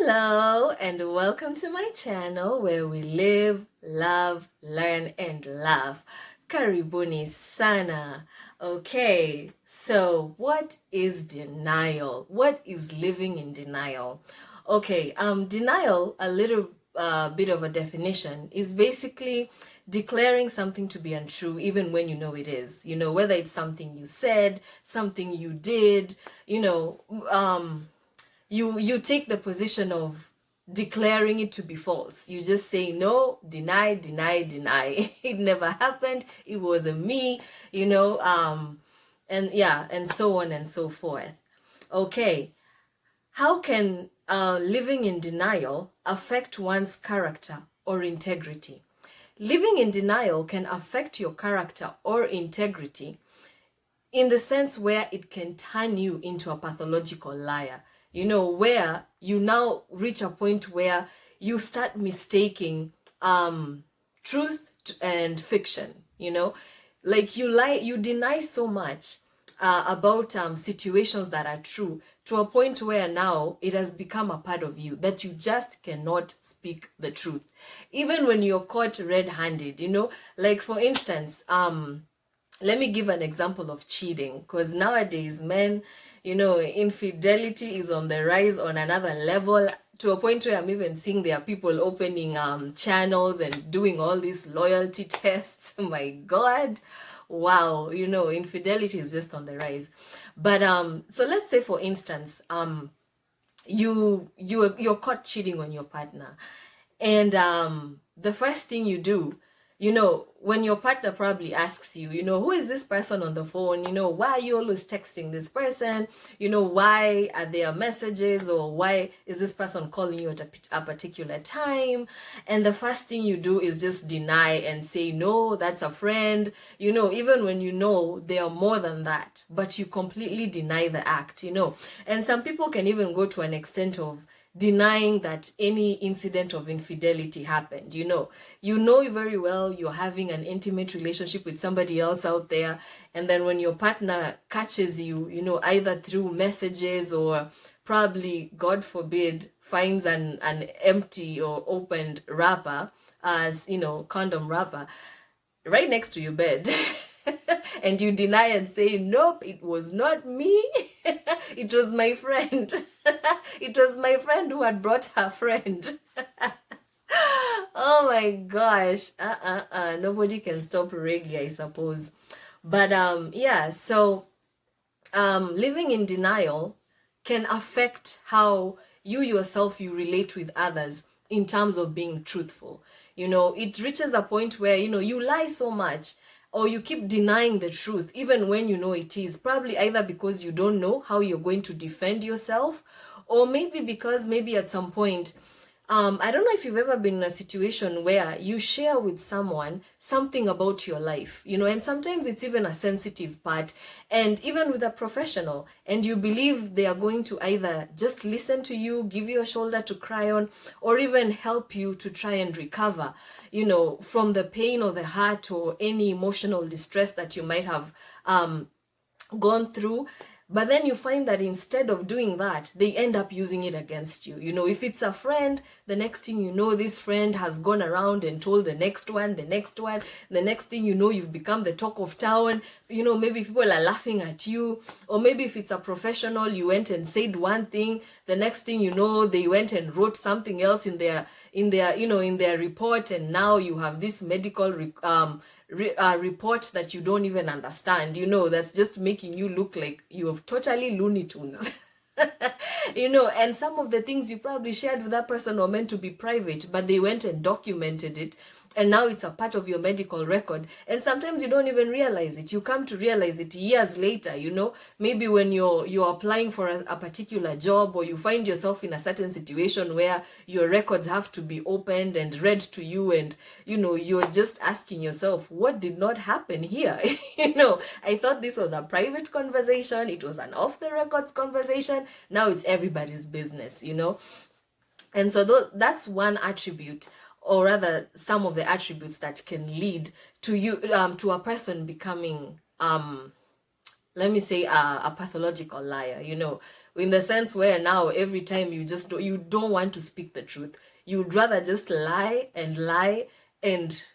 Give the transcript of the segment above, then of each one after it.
Hello and welcome to my channel where we live, love, learn and laugh. Karibuni sana. Okay, so what is denial? What is living in denial? Okay, denial, a little bit of a definition, is basically declaring something to be untrue even when you know it is. You know, whether it's something you said, something you did, you take the position of declaring it to be false. You just say no, deny, deny, deny. It never happened. It wasn't me, and yeah, and so on and so forth. Okay, how can living in denial affect one's character or integrity? Living in denial can affect your character or integrity in the sense where it can turn you into a pathological liar, where you now reach a point where you start mistaking truth and fiction, like you deny so much about situations that are true to a point where now it has become a part of you that you just cannot speak the truth, even when you're caught red-handed, like for instance, let me give an example of cheating, because nowadays men, infidelity is on the rise on another level, to a point where I'm even seeing there are people opening channels and doing all these loyalty tests. Oh my god, wow, infidelity is just on the rise. But so let's say for instance, you're caught cheating on your partner, and the first thing you do, when your partner probably asks you, who is this person on the phone, why are you always texting this person, why are there messages, or why is this person calling you at a particular time? And the first thing you do is just deny and say, no, that's a friend, even when they are more than that, but you completely deny the act. And some people can even go to an extent of denying that any incident of infidelity happened. You know very well you're having an intimate relationship with somebody else out there, and then when your partner catches you, either through messages or probably, God forbid, finds an empty or opened wrapper, as condom wrapper, right next to your bed, and you deny and say, nope, it was not me. It was my friend. It was my friend who had brought her friend. Oh my gosh. Nobody can stop reggae, I suppose. But yeah, so living in denial can affect how you yourself you relate with others in terms of being truthful. It reaches a point where you lie so much, or you keep denying the truth even when you know it is, probably either because you don't know how you're going to defend yourself, or maybe because maybe at some point, I don't know if you've ever been in a situation where you share with someone something about your life, and sometimes it's even a sensitive part, and even with a professional, and you believe they are going to either just listen to you, give you a shoulder to cry on, or even help you to try and recover, from the pain or the hurt or any emotional distress that you might have gone through. But then you find that instead of doing that, they end up using it against you. If it's a friend, the next thing you know, this friend has gone around and told the next one, the next one. The next thing you know, you've become the talk of town. Maybe people are laughing at you. Or maybe if it's a professional, you went and said one thing. The next thing you know, they went and wrote something else in their report, and now you have this medical report that you don't even understand, that's just making you look like you have totally Looney Tunes. And some of the things you probably shared with that person were meant to be private, but they went and documented it, and now it's a part of your medical record, and sometimes you don't even realize it. You come to realize it years later, maybe when you're applying for a particular job, or you find yourself in a certain situation where your records have to be opened and read to you, and you're just asking yourself, what did not happen here? I thought this was a private conversation, it was an off the records conversation, now it's everybody's business. And so that's one attribute, or rather some of the attributes that can lead to you to a person becoming let me say a pathological liar, in the sense where now every time you don't want to speak the truth. You'd rather just lie and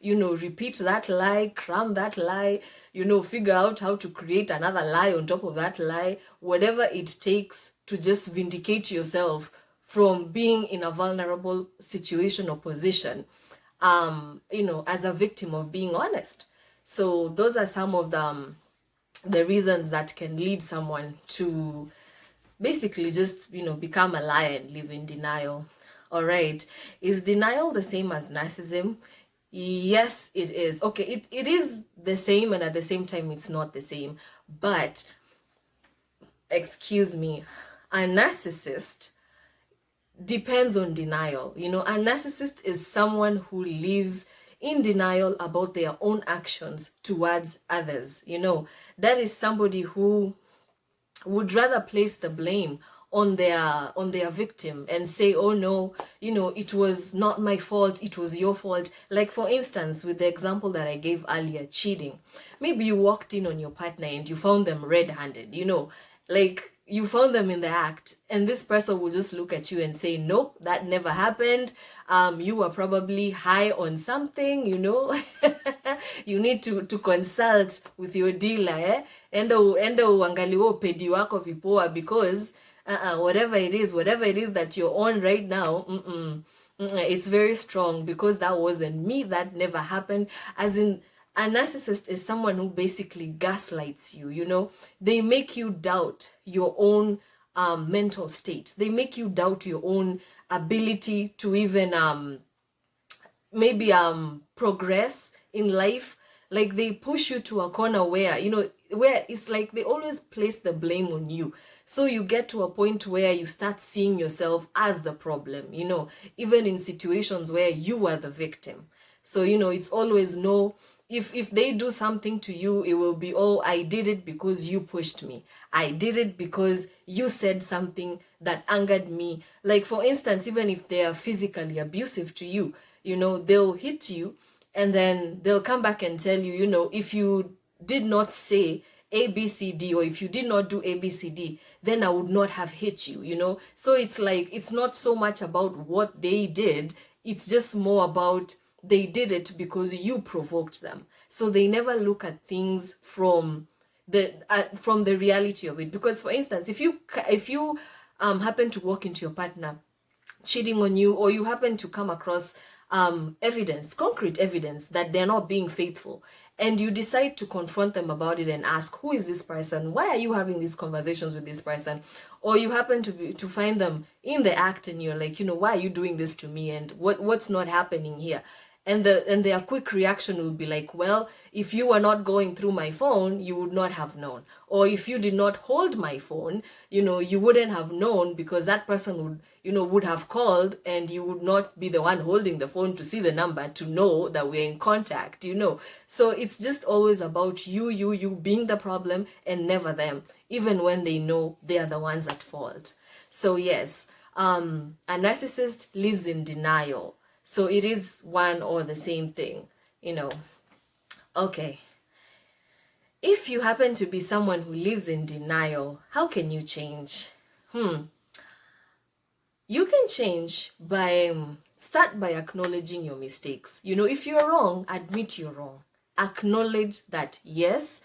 repeat that lie, cram that lie, figure out how to create another lie on top of that lie, whatever it takes to just vindicate yourself from being in a vulnerable situation or position, as a victim of being honest. So those are some of the reasons that can lead someone to basically just, become a liar and live in denial. All right. Is denial the same as narcissism? Yes, it is. Okay, it is the same, and at the same time, it's not the same. But, excuse me, a narcissist depends on denial. A narcissist is someone who lives in denial about their own actions towards others. That is somebody who would rather place the blame on their victim and say, oh no, it was not my fault, it was your fault. Like, for instance, with the example that I gave earlier, cheating. Maybe you walked in on your partner and you found them red-handed, like you found them in the act, and this person will just look at you and say, nope, that never happened. You were probably high on something, you need to consult with your dealer, enda uangaliwe pedi wako vipoa, because whatever it is that you're on right now, it's very strong, because that wasn't me, that never happened. As in, a narcissist is someone who basically gaslights you. They make you doubt your own mental state. They make you doubt your own ability to even maybe progress in life. Like, they push you to a corner where where it's like they always place the blame on you. So you get to a point where you start seeing yourself as the problem, even in situations where you are the victim. So, it's always no. If they do something to you, it will be, oh, I did it because you pushed me. I did it because you said something that angered me. Like, for instance, even if they are physically abusive to you, they'll hit you, and then they'll come back and tell you, if you did not say ABCD, or if you did not do ABCD, then I would not have hit you, So it's like, it's not so much about what they did. It's just more about they did it because you provoked them. So they never look at things from the reality of it. Because, for instance, if you happen to walk into your partner cheating on you, or you happen to come across concrete evidence that they're not being faithful, and you decide to confront them about it and ask, who is this person? Why are you having these conversations with this person? Or you happen to find them in the act, and you're like, why are you doing this to me? And what's not happening here? And their quick reaction will be like, well, if you were not going through my phone, you would not have known. Or if you did not hold my phone, you wouldn't have known, because that person would have called, and you would not be the one holding the phone to see the number to know that we're in contact, So it's just always about you being the problem, and never them, even when they know they are the ones at fault. So yes, a narcissist lives in denial. So it is one or the same thing, Okay. If you happen to be someone who lives in denial, how can you change? You can change by start by acknowledging your mistakes. If you're wrong, admit you're wrong. Acknowledge that, yes,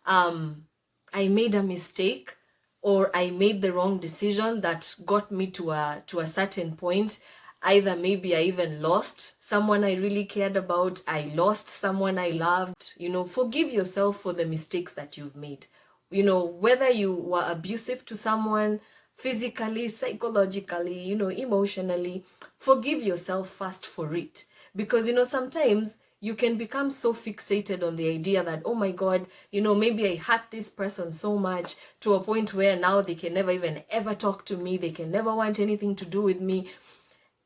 I made a mistake, or I made the wrong decision that got me to a certain point. Either maybe I even lost someone I really cared about. I lost someone I loved. Forgive yourself for the mistakes that you've made. Whether you were abusive to someone, physically, psychologically, emotionally, forgive yourself first for it. Because, sometimes you can become so fixated on the idea that, oh my God, maybe I hurt this person so much to a point where now they can never even ever talk to me. They can never want anything to do with me.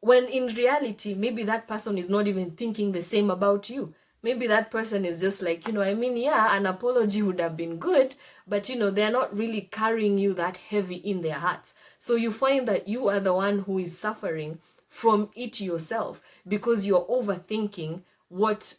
When in reality, maybe that person is not even thinking the same about you. Maybe that person is just like, an apology would have been good, but, they're not really carrying you that heavy in their hearts. So you find that you are the one who is suffering from it yourself, because you're overthinking what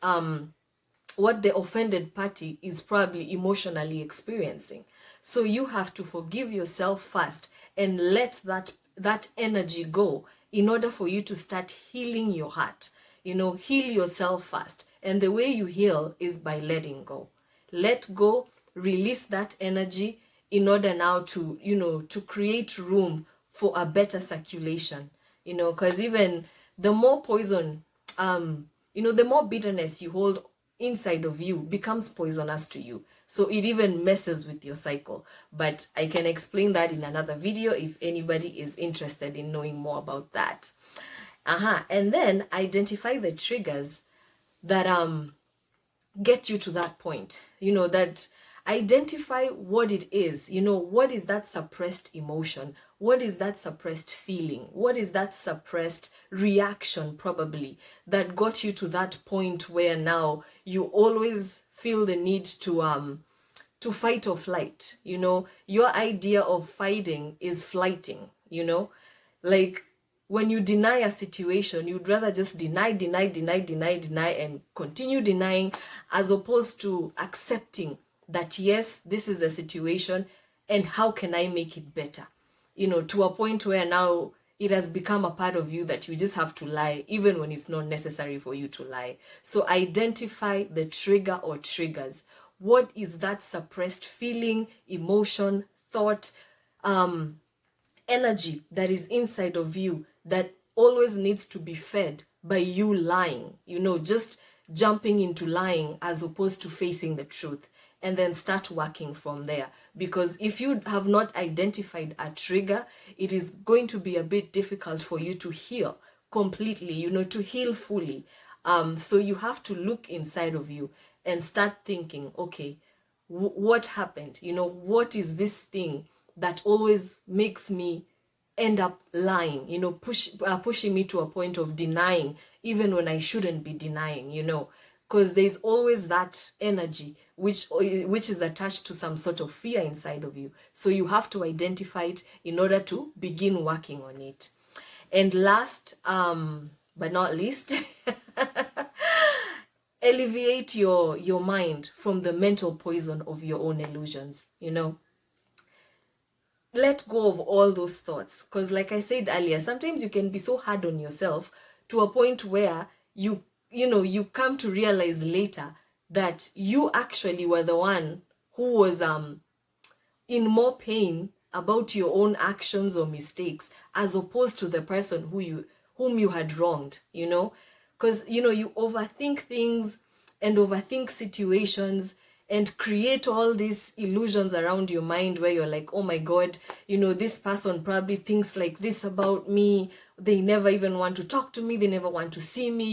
what the offended party is probably emotionally experiencing. So you have to forgive yourself first and let that energy go in order for you to start healing your heart. Heal yourself first. And the way you heal is by letting go. Let go, release that energy in order now to create room for a better circulation. Because even the more poison, the more bitterness you hold inside of you becomes poisonous to you. So it even messes with your cycle. But I can explain that in another video if anybody is interested in knowing more about that. And then identify the triggers that get you to that point. That identify what it is. What is that suppressed emotion? What is that suppressed feeling? What is that suppressed reaction probably that got you to that point where now you always feel the need to fight or flight? Your idea of fighting is flighting. Like when you deny a situation, you'd rather just deny, and continue denying, as opposed to accepting that, yes, this is the situation and how can I make it better? To a point where now it has become a part of you that you just have to lie, even when it's not necessary for you to lie. So identify the trigger or triggers. What is that suppressed feeling, emotion, thought, energy that is inside of you that always needs to be fed by you lying, just jumping into lying as opposed to facing the truth, and then start working from there. Because if you have not identified a trigger, it is going to be a bit difficult for you to heal completely, to heal fully. So you have to look inside of you and start thinking, okay, what happened? What is this thing that always makes me end up lying, pushing me to a point of denying even when I shouldn't be denying, because there's always that energy which is attached to some sort of fear inside of you. So you have to identify it in order to begin working on it. And last but not least, alleviate your mind from the mental poison of your own illusions. Let go of all those thoughts, because like I said earlier, sometimes you can be so hard on yourself to a point where you come to realize later that you actually were the one who was in more pain about your own actions or mistakes, as opposed to the person whom you had wronged. Because you overthink things and overthink situations and create all these illusions around your mind where you're like, oh my God, this person probably thinks like this about me. They never even want to talk to me. They never want to see me.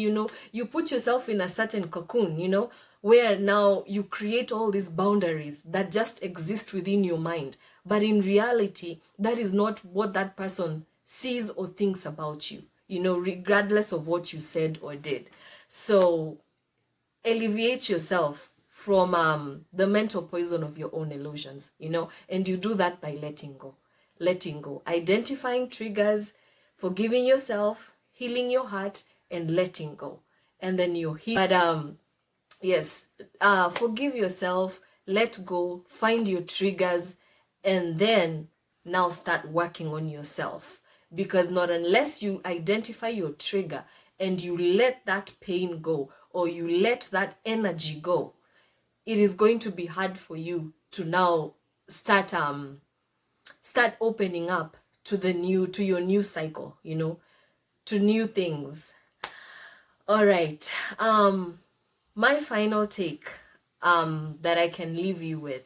You put yourself in a certain cocoon, where now you create all these boundaries that just exist within your mind. But in reality, that is not what that person sees or thinks about you, regardless of what you said or did. So alleviate yourself from the mental poison of your own illusions, and you do that by letting go, identifying triggers, forgiving yourself, healing your heart, and letting go. And then you heal. But yes, forgive yourself, let go, find your triggers, and then now start working on yourself. Because not unless you identify your trigger and you let that pain go, or you let that energy go, it is going to be hard for you to now start opening up to your new cycle, to new things. All right. My final take that I can leave you with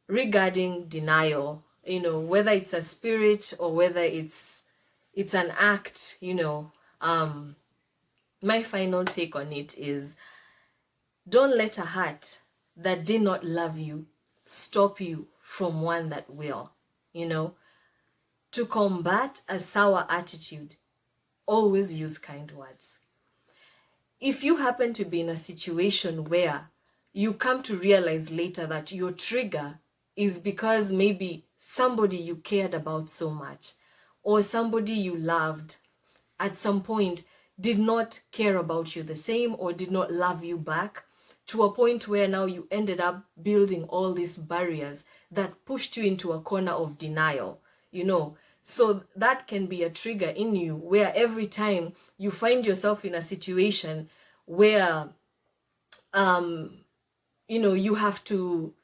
regarding denial, whether it's a spirit or whether it's an act, my final take on it is, don't let a heart that did not love you stop you from one that will. To combat a sour attitude, always use kind words. If you happen to be in a situation where you come to realize later that your trigger is because maybe somebody you cared about so much, or somebody you loved at some point did not care about you the same or did not love you back, to a point where now you ended up building all these barriers that pushed you into a corner of denial, you know. So that can be a trigger in you where every time you find yourself in a situation where you know, you have to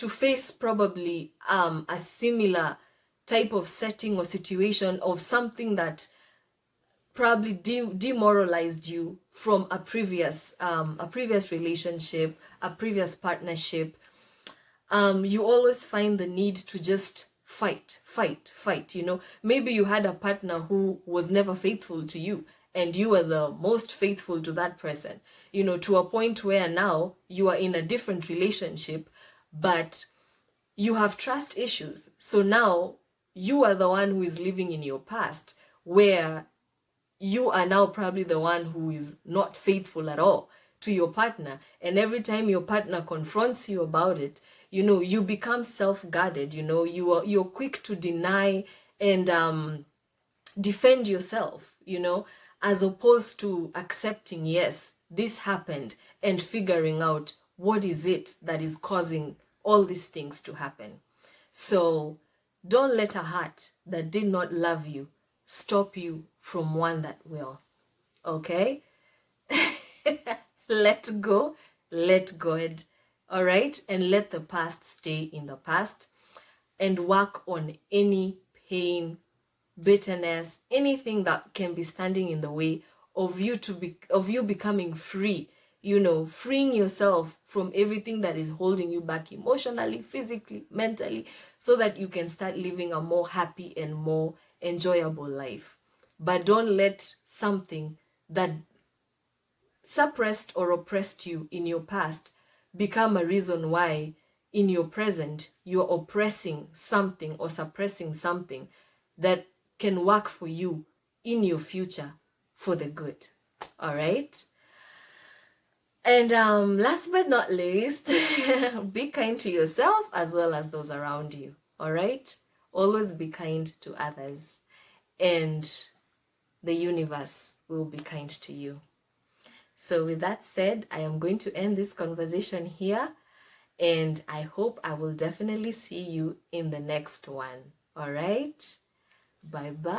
face probably a similar type of setting or situation of something that probably demoralized you from a previous relationship, a previous partnership. You always find the need to just fight, you know. Maybe you had a partner who was never faithful to you, and you were the most faithful to that person, you know, to a point where now you are in a different relationship, but you have trust issues. So now you are the one who is living in your past, where you are now probably the one who is not faithful at all to your partner. And every time your partner confronts you about it, you know, you become self-guarded, you know, you're quick to deny and defend yourself, you know, as opposed to accepting, yes, this happened, and figuring out what is it that is causing all these things to happen. So don't let a heart that did not love you stop you from one that will. Okay? Let go, let God. All right? And let the past stay in the past, and work on any pain, bitterness, anything that can be standing in the way of you becoming free, you know, freeing yourself from everything that is holding you back emotionally, physically, mentally, so that you can start living a more happy and more enjoyable life. But don't let something that suppressed or oppressed you in your past become a reason why in your present you're oppressing something or suppressing something that can work for you in your future for the good. All right? And last but not least, be kind to yourself as well as those around you. All right? Always be kind to others, and the universe will be kind to you. So with that said, I am going to end this conversation here, and I hope I will definitely see you in the next one. All right? Bye-bye.